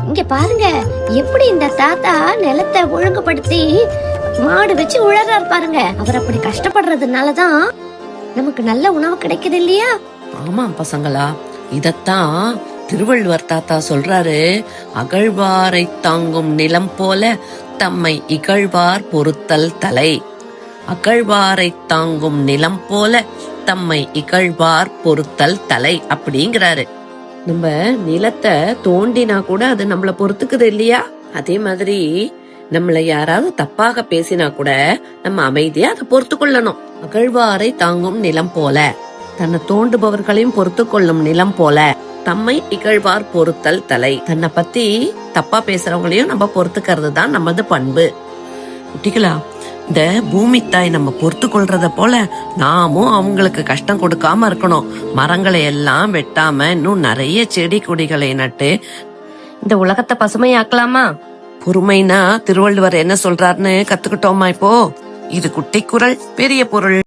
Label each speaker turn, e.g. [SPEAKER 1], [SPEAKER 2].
[SPEAKER 1] இங்க பாருங்க எப்படி இந்த தாத்தா நிலத்தை ஒழுங்குபடுத்தி மாடு வச்சு உழறாரு பாருங்க. அவர் அப்படி கஷ்டப்படுறதுனாலதான் நமக்கு நல்ல உணவு கிடைக்குது இல்லையா?
[SPEAKER 2] ஆமா பசங்களா, இதத்தான் திருவள்ளுவர் தாத்தா சொல்றாரு. அகழ்வாரை தாங்கும் நிலம் போல தம்மை இகழ்வார் பொறுத்தல் தலை. அகழ்வாரை தாங்கும் நிலம் போல தம்மை இகழ்வார் பொறுத்தல் தலை அப்படிங்கிறாரு. நம்ம நிலத்தை தோண்டினா கூட அது நம்மள பொறுத்துக்குது இல்லையா? அதே மாதிரி நம்மள யாராவது தப்பாக பேசினா கூட நம்ம அமைதியா அதை பொறுத்து கொள்ளணும். அகழ்வாரை தாங்கும் நிலம் போல, தன்னை தோண்டுபவர்களையும் பொறுத்து கொள்ளும் நிலம் போல தம்மை இகழ்வார் பொறுத்தல் தலை. தன்னை பத்தி தப்பா பேசுறவங்களையும் நம்ம பொறுத்துக்கிறது தான் நமது பண்பு. குட்டிகளா, இந்த பூமி தாய் நம்ம பொறுத்து கொள்றத போல நாமும் அவங்களுக்கு கஷ்டம் கொடுக்காம இருக்கணும். மரங்களை எல்லாம் வெட்டாம இன்னும் நிறைய செடி கொடிகளை நட்டு இந்த உலகத்தை பசுமையாக்கலாமா? பொறுமைனா திருவள்ளுவர் என்ன சொல்றாருன்னு கத்துக்கிட்டோமா இப்போ? இது குட்டி குறள் பெரிய பொருள்.